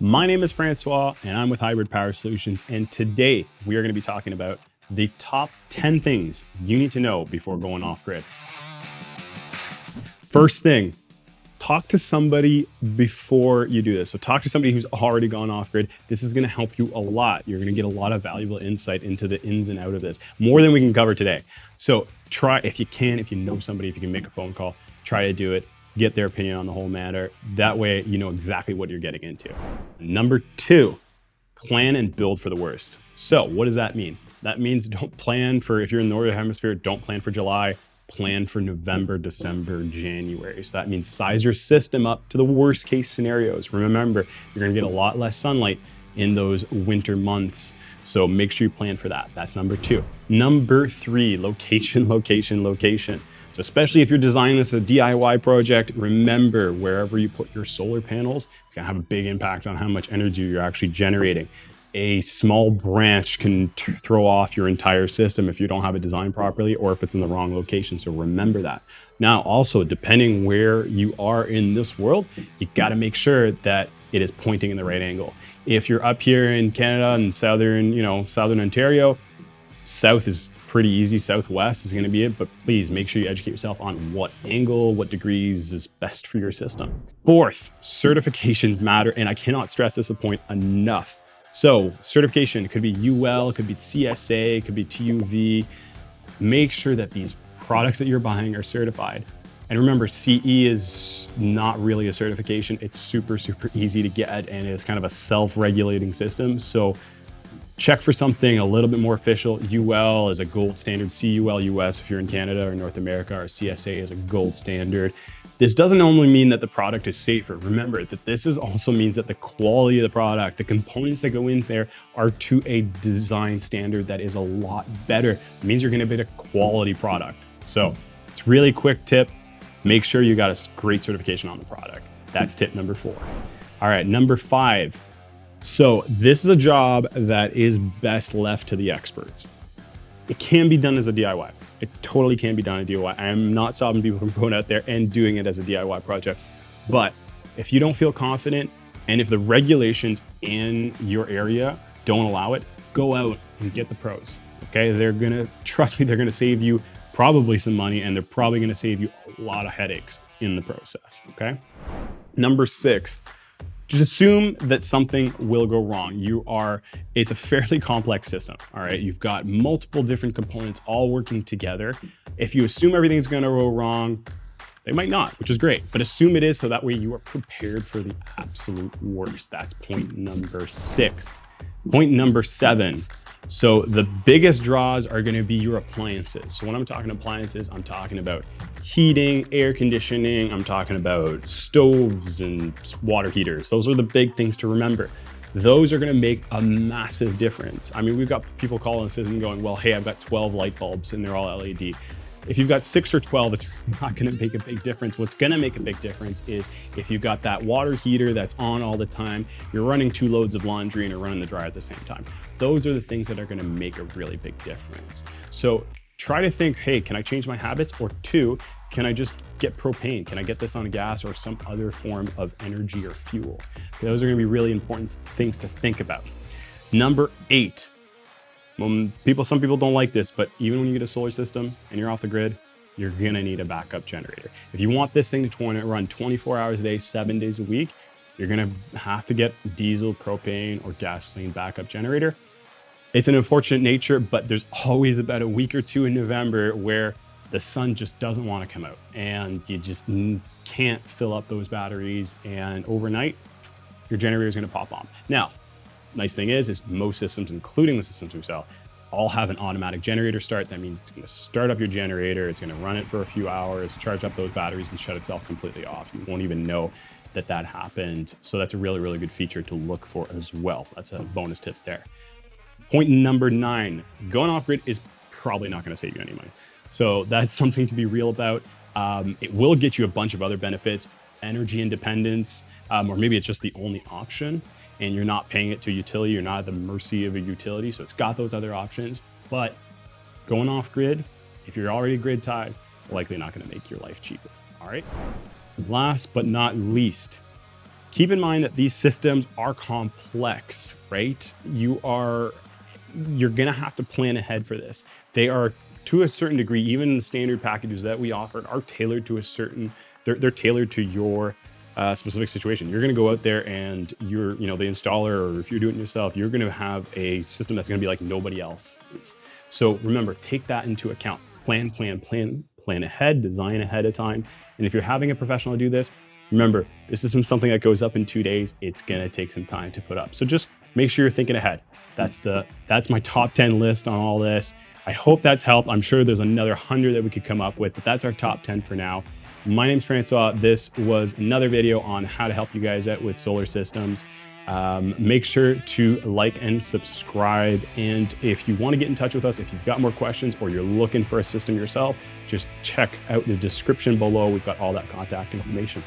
My name is Francois and I'm with Hybrid Power Solutions. And today we are going to be talking about the top 10 things you need to know before going off grid. First thing, talk to somebody before you do this. So talk to somebody who's already gone off grid. This is going to help you a lot. You're going to get a lot of valuable insight into the ins and outs of this, more than we can cover today. So try, if you can, if you know somebody, if you can make a phone call, try to do it. Get their opinion on the whole matter. That way, you know exactly what you're getting into. Number 2, plan and build for the worst. So what does that mean? That means don't plan for, if you're in the Northern Hemisphere, don't plan for July, plan for November, December, January. So that means size your system up to the worst case scenarios. Remember, you're gonna get a lot less sunlight in those winter months. So make sure you plan for that. That's number 2. Number 3, location, location, location. So especially if you're designing this as a DIY project, remember wherever you put your solar panels, it's gonna have a big impact on how much energy you're actually generating. A small branch can throw off your entire system if you don't have it designed properly or if it's in the wrong location. So remember that. Now, also, depending where you are in this world, you gotta make sure that it is pointing in the right angle. If you're up here in Canada and southern Ontario, south is pretty easy, southwest is going to be it, but please make sure you educate yourself on what angle, what degrees is best for your system. 4th, certifications matter, and I cannot stress this point enough. So certification, it could be UL, it could be CSA, it could be TUV. Make sure that these products that you're buying are certified. And remember, CE is not really a certification. It's super, super easy to get, and it's kind of a self-regulating system. So check for something a little bit more official. UL is a gold standard. CUL US if you're in Canada or North America, or CSA is a gold standard. This doesn't only mean that the product is safer. Remember that this also means that the quality of the product, the components that go in there are to a design standard that is a lot better. It means you're gonna get a quality product. So it's really quick tip. Make sure you got a great certification on the product. That's tip number 4. All right, number 5. So this is a job that is best left to the experts. It can be done as a DIY. It totally can be done as a DIY. I am not stopping people from going out there and doing it as a DIY project. But if you don't feel confident, and if the regulations in your area don't allow it, go out and get the pros, okay? They're gonna, trust me, they're gonna save you probably some money, and they're probably gonna save you a lot of headaches in the process, okay? Number 6, just assume that something will go wrong. It's a fairly complex system, all right? You've got multiple different components all working together. If you assume everything's gonna go wrong, they might not, which is great, but assume it is so that way you are prepared for the absolute worst. That's point number 6. Point number 7. So the biggest draws are gonna be your appliances. So when I'm talking appliances, I'm talking about heating, air conditioning, I'm talking about stoves and water heaters. Those are the big things to remember. Those are gonna make a massive difference. I mean, we've got people calling us and going, well, hey, I've got 12 light bulbs and they're all LED. If you've got 6 or 12, it's not gonna make a big difference. What's gonna make a big difference is if you've got that water heater that's on all the time, you're running 2 loads of laundry and you're running the dryer at the same time. Those are the things that are gonna make a really big difference. So try to think, hey, can I change my habits? Or 2, can I just get propane? Can I get this on gas or some other form of energy or fuel? Those are gonna be really important things to think about. Number 8, some people don't like this, but even when you get a solar system and you're off the grid, you're gonna need a backup generator. If you want this thing to run 24 hours a day, 7 days a week, you're gonna have to get diesel, propane, or gasoline backup generator. It's an unfortunate nature, but there's always about a week or 2 in November where the sun just doesn't wanna come out and you just can't fill up those batteries, and overnight, your generator is gonna pop on. Now, nice thing is most systems, including the systems we sell, all have an automatic generator start. That means it's gonna start up your generator, it's gonna run it for a few hours, charge up those batteries, and shut itself completely off. You won't even know that happened. So that's a really, really good feature to look for as well. That's a bonus tip there. Point number 9, going off grid is probably not gonna save you any money. So that's something to be real about. It will get you a bunch of other benefits, energy independence, or maybe it's just the only option, and you're not paying it to a utility, you're not at the mercy of a utility, so it's got those other options. But going off grid, if you're already grid tied, likely not gonna make your life cheaper, all right? Last but not least, keep in mind that these systems are complex, right? You're gonna have to plan ahead for this. They are, to a certain degree, even the standard packages that we offer are tailored to a certain, they're tailored to your specific situation. You're going to go out there and you're, the installer, or if you're doing it yourself, you're going to have a system that's going to be like nobody else. So remember, take that into account. Plan ahead, design ahead of time. And if you're having a professional do this, remember, this isn't something that goes up in 2 days. It's going to take some time to put up. So just make sure you're thinking ahead. That's my top 10 list on all this. I hope that's helped. I'm sure there's another 100 that we could come up with, but that's our top 10 for now. My name's Francois. This was another video on how to help you guys out with solar systems. Make sure to like and subscribe. And if you want to get in touch with us, if you've got more questions or you're looking for a system yourself, just check out the description below. We've got all that contact information.